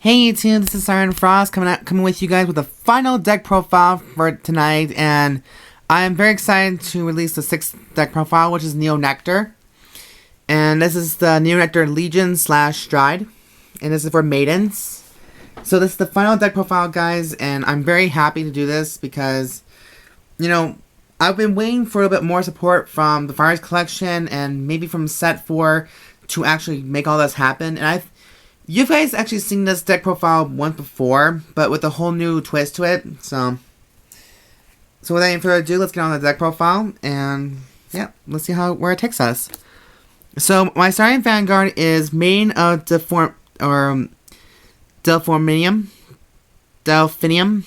Hey YouTube, this is Siren Frost coming with you guys with the final deck profile for tonight, and I am very excited to release the 6th deck profile, which is Neo Nectar. And this is the Neo Nectar Legion / Stride, and this is for maidens. So this is the final deck profile, guys, and I'm very happy to do this because, you know, I've been waiting for a little bit more support from the Fires Collection and maybe from Set 4 to actually make all this happen. And you guys actually seen this deck profile once before, but with a whole new twist to it. So without any further ado, let's get on the deck profile, and yeah, let's see where it takes us. So my starting vanguard is Maiden of Delphinium,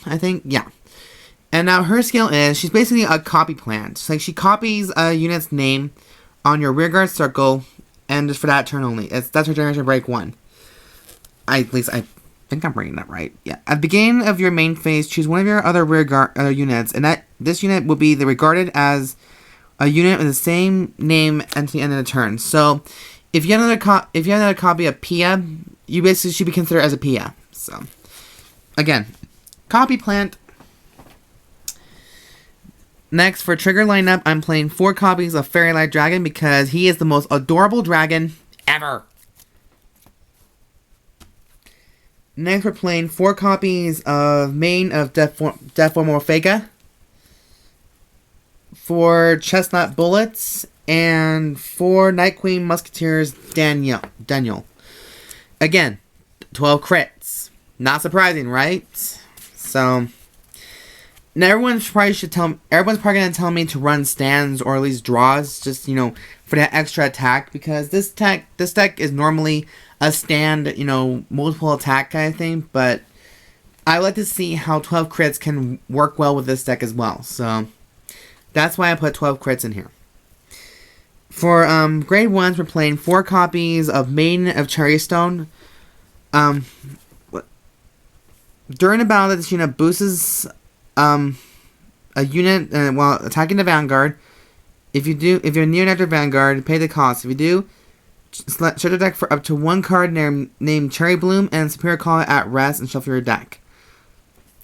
I think, yeah. And now her skill is she's basically a copy plant. Like, she copies a unit's name on your rearguard circle, and just for that turn only. That's her generation break 1. At least I think I'm bringing that right. Yeah. At the beginning of your main phase, choose one of your other rearguard units, and this unit will be regarded as a unit with the same name at the end of the turn. So, if you have another copy of Pia, you basically should be considered as a Pia. So, again, copy plant. Next, for trigger lineup, I'm playing 4 copies of Fairylight Dragon because he is the most adorable dragon ever. Next, we're playing 4 copies of Maiden of Dimorphotheca, 4 Chestnut Bullets, and 4 Night Queen Musketeers Daniel. Again, 12 crits. Not surprising, right? So, now everyone's probably going to tell me to run stands or at least draws, just, you know, for that extra attack, because this deck is normally a stand, you know, multiple attack kind of thing, but I like to see how 12 crits can work well with this deck as well. So that's why I put 12 crits in here. For grade 1s, we're playing 4 copies of Maiden of Cherrystone. During a battle, this unit boosts a unit while attacking the Vanguard. If you're Neo Nectar Vanguard, pay the cost. If you do, search your deck for up to 1 card named Cherry Bloom and Superior Call at rest and shuffle your deck.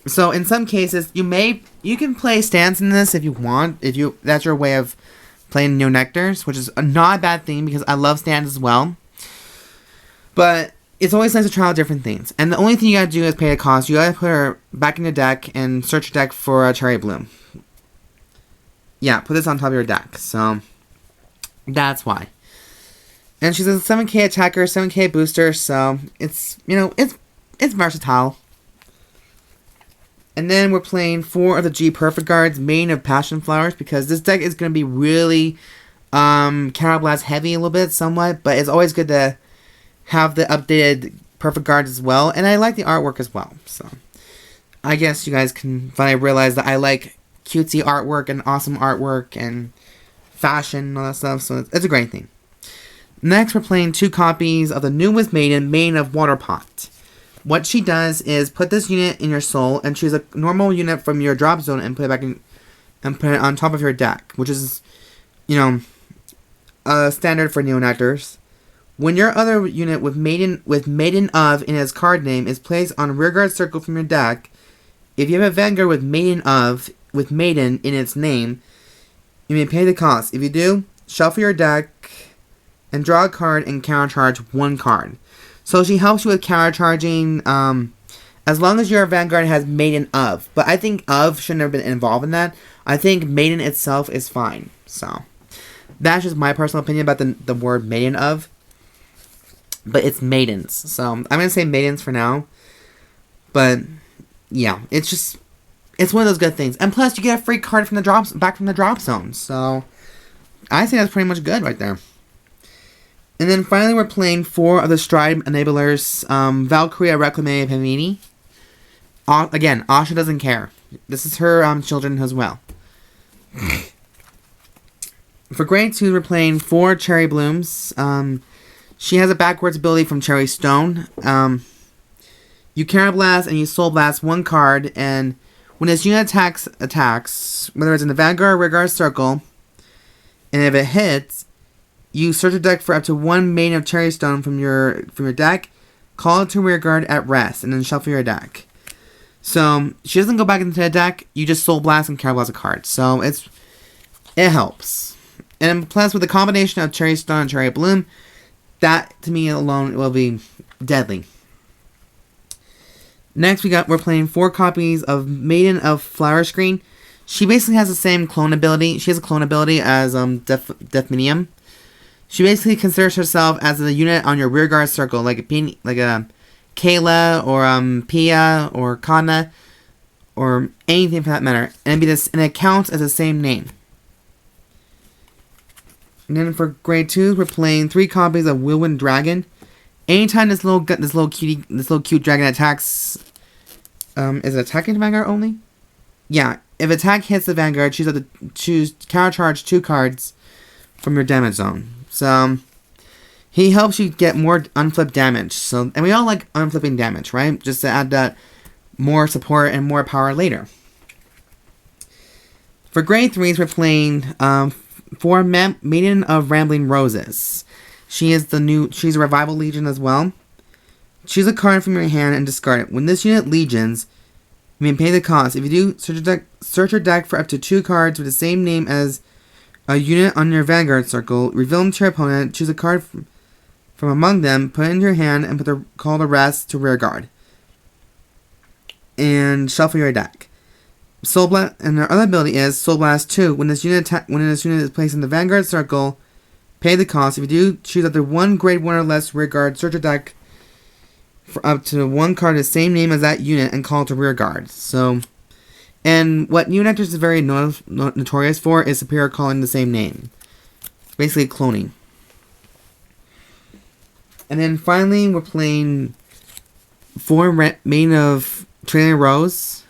So in some cases, you can play stands in this if you want. That's your way of playing Neo Nectars, which is not a bad thing because I love stands as well. But it's always nice to try out different things. And the only thing you gotta do is pay the cost. You gotta put her back in your deck and search your deck for a Cherry Bloom. Yeah, put this on top of your deck. So that's why. And she's a 7k attacker, 7k booster, so it's, you know, it's versatile. And then we're playing 4 of the G Perfect Guards, Maiden of Passionflowers, because this deck is going to be really Counterblast heavy a little bit, somewhat, but it's always good to have the updated Perfect Guards as well, and I like the artwork as well. So I guess you guys can finally realize that I like cutesy artwork and awesome artwork and fashion and all that stuff, so it's a great thing. Next, we're playing 2 copies of the newest Maiden of Waterpot. What she does is put this unit in your soul and choose a normal unit from your drop zone and put it back in and put it on top of your deck, which is, you know, a standard for Neo Nectars. When your other unit with Maiden of in its card name is placed on a rearguard circle from your deck, if you have a Vanguard with Maiden in its name, you may pay the cost. If you do, shuffle your deck and draw a card and countercharge 1 card. So she helps you with countercharging as long as your Vanguard has Maiden of. But I think of shouldn't have been involved in that. I think Maiden itself is fine. So that's just my personal opinion about the word Maiden of. But it's maidens. So I'm going to say maidens for now. But yeah, it's one of those good things. And plus you get a free card from back from the drop zone. So I think that's pretty much good right there. And then finally, we're playing 4 of the Stride enablers, Valkyrie, Reclamation, Padmini. Again, Asha doesn't care. This is her children as well. For grade 2, we're playing 4 Cherry Blooms. She has a backwards ability from Cherry Stone. You Counterblast and you Soul Blast 1 card, and when this unit attacks, whether it's in the Vanguard or Rearguard Circle, and if it hits, you search your deck for up to 1 Maiden of Cherrystone from your deck, call it to rear guard at rest, and then shuffle your deck. So she doesn't go back into the deck. You just Soul Blast and Counterblast a card. So it helps. And plus, with the combination of Cherry Stone and Cherry Bloom, that to me alone will be deadly. Next, we're playing 4 copies of Maiden of Flower Screen. She basically has the same clone ability. She has a clone ability as Delphinium. She basically considers herself as a unit on your rearguard circle, like a Kayla or Pia or Kana or anything for that matter, and it counts as the same name. And then for grade 2, we're playing 3 copies of Wheelwind Dragon. Anytime this little cute dragon attacks, is it attacking the Vanguard only? Yeah, if attack hits the Vanguard, choose countercharge 2 cards from your damage zone. So he helps you get more unflipped damage. So, and we all like unflipping damage, right? Just to add that more support and more power later. For grade 3s, we're playing 4 Maiden of Rambling Roses. She's a Revival Legion as well. Choose a card from your hand and discard it. When this unit legions, you may pay the cost. If you do, search your deck for up to 2 cards with the same name as a unit on your Vanguard circle. Reveal them to your opponent. Choose a card from among them, put it into your hand, and call the rest to rear guard. And shuffle your deck. Soul Blast, and their other ability is Soul Blast 2. When this unit is placed in the Vanguard circle, pay the cost. If you do, choose up to 1 grade 1 or less rear guard. Search your deck for up to 1 card the same name as that unit and call it to rear guard. So, and what Unectors is very notorious for is superior calling the same name. It's basically cloning. And then finally, we're playing 4 Maiden of Trailing Rose.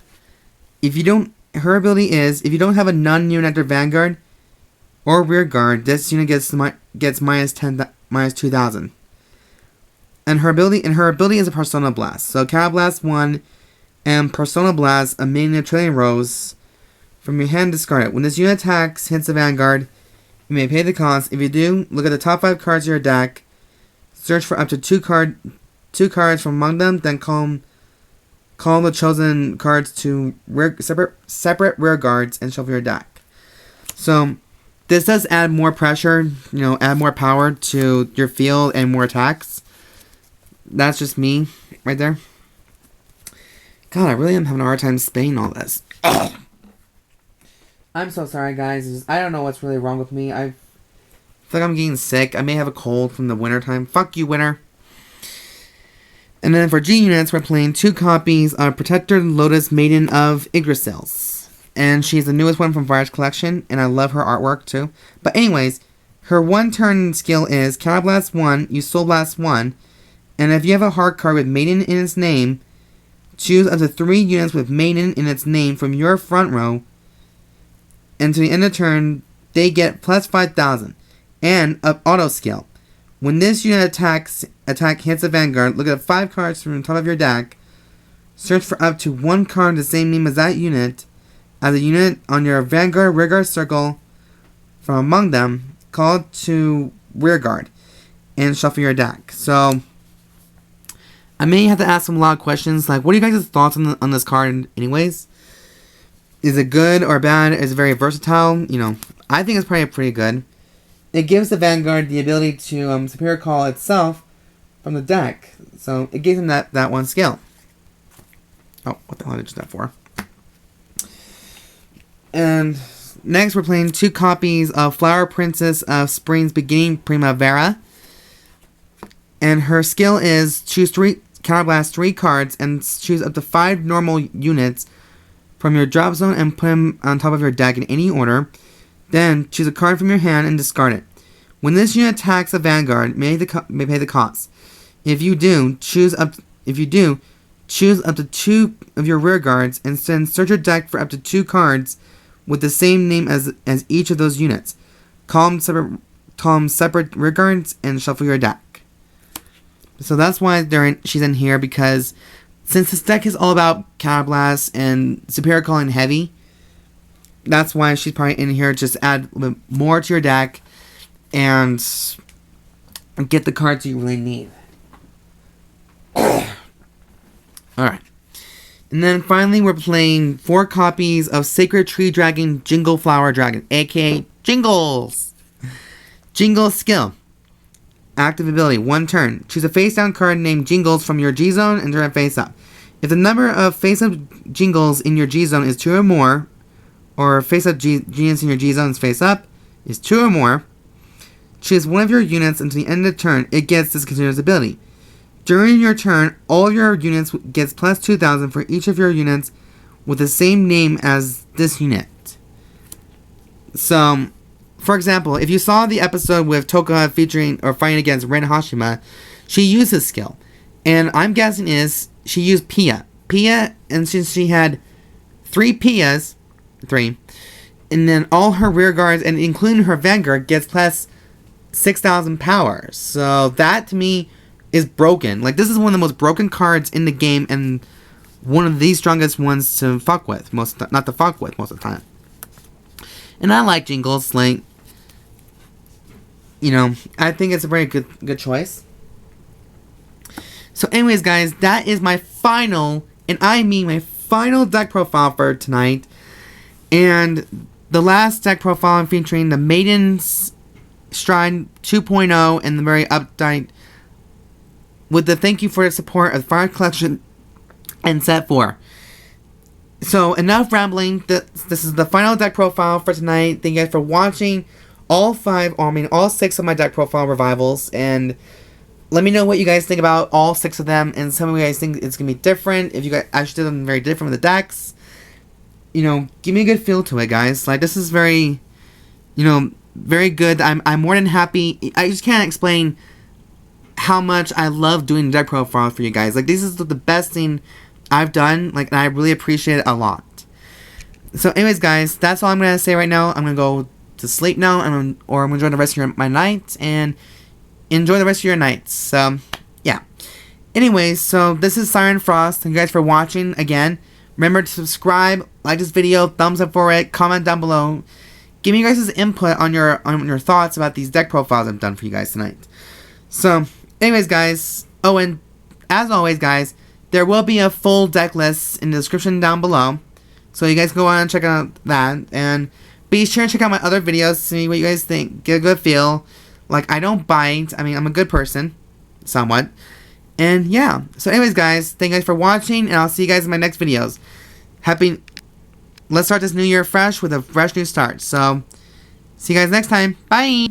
Her ability is, if you don't have a non-Unector Vanguard or rear guard, this unit gets minus 2,000. And her ability is a Persona Blast. So Counter Blast 1 and Persona Blast a Maiden of Trailing Rose from your hand, discard it. When this unit attacks, hits the Vanguard, you may pay the cost. If you do, look at the top 5 cards of your deck, search for up to 2 cards from among them, then call the chosen cards to separate rear guards and shuffle your deck. So this does add more pressure, add more power to your field and more attacks. That's just me right there. God, I really am having a hard time spinning all this. Ugh. I'm so sorry, guys. I don't know what's really wrong with me. I feel like I'm getting sick. I may have a cold from the winter time. Fuck you, winter. And then for G units, we're playing 2 copies of Protector Lotus Maiden of Yggdrasil. And she's the newest one from Fire's collection, and I love her artwork too. But anyways, her 1-turn skill is Counterblast 1, you Soul Blast 1, and if you have a hard card with Maiden in its name, choose up to 3 units with Maiden in its name from your front row, and to the end of turn, they get plus 5,000. And auto skill. When this unit attack hits a Vanguard, look at 5 cards from the top of your deck, search for up to 1 card the same name as that unit, as a unit on your Vanguard rearguard circle from among them, call it to rearguard, and shuffle your deck. So, I may have to ask them a lot of questions, like, what are you guys' thoughts on this card anyways? Is it good or bad? Is it very versatile? I think it's probably pretty good. It gives the Vanguard the ability to superior call itself from the deck. So, it gives him that 1 skill. Oh, what the hell did I do that for? And next we're playing 2 copies of Flower Princess of Spring's Beginning, Primavera. And her skill is counterblast 3 cards and choose up to 5 normal units from your drop zone and put them on top of your deck in any order. Then choose a card from your hand and discard it. When this unit attacks a Vanguard, may pay the cost. If you do, choose up to 2 of your rear guards and then search your deck for up to 2 cards with the same name as each of those units. Call them separate rear guards and shuffle your deck. So that's why she's in here, because since this deck is all about Counterblast and Superior Calling Heavy, that's why she's probably in here. Just add a little bit more to your deck and get the cards you really need. Alright. And then finally, we're playing 4 copies of Sacred Tree Dragon Jingle Flower Dragon, aka Jingles. Jingle skill. Active ability, 1 turn. Choose a face-down card named Jingles from your G-Zone and turn it face-up. If the number of face-up Jingles in your G-Zone is 2 or more, or face-up units in your G-Zone is face-up is 2 or more, choose one of your units until the end of the turn. It gets this continuous ability. During your turn, all of your units gets plus 2,000 for each of your units with the same name as this unit. So, for example, if you saw the episode with Toka featuring or fighting against Ren Hashima, she used this skill. And I'm guessing is she used Pia. And since she had 3 Pias, 3, and then all her rear guards, and including her vanguard, gets plus 6,000 power. So that, to me, is broken. Like, this is one of the most broken cards in the game, and one of the strongest ones to fuck with. Not to fuck with most of the time. And I like Jingles. Like, you know, I think it's a very good choice. So anyways, guys, that is my final, and I mean my final deck profile for tonight. And the last deck profile I'm featuring the Maiden's Stride 2.0 and the very update with the thank you for the support of Fire Collection and Set 4. So enough rambling. This is the final deck profile for tonight. Thank you guys for watching all 6 of my deck profile revivals, and let me know what you guys think about all 6 of them, and some of you guys think it's gonna be different. If you guys actually did them very different with the decks, you know, give me a good feel to it, guys. Like, this is very, you know, very good. I'm more than happy. I just can't explain how much I love doing deck profiles for you guys. Like, this is the best thing I've done. Like, and I really appreciate it a lot. So, anyways, guys, that's all I'm gonna say right now. I'm gonna go to sleep now, or I'm gonna enjoy the rest of my night, and enjoy the rest of your nights. So, yeah. Anyways, so this is Siren Frost. Thank you guys for watching again. Remember to subscribe, like this video, thumbs up for it, comment down below. Give me guys' input on your thoughts about these deck profiles I've done for you guys tonight. So, anyways, guys. Oh, and as always, guys, there will be a full deck list in the description down below. So you guys can go on and check out that. And be sure to check out my other videos, see what you guys think, get a good feel. Like, I don't bite. I mean, I'm a good person. Somewhat. And, yeah. So, anyways, guys, thank you guys for watching, and I'll see you guys in my next videos. Let's start this new year fresh with a fresh new start. So, see you guys next time. Bye!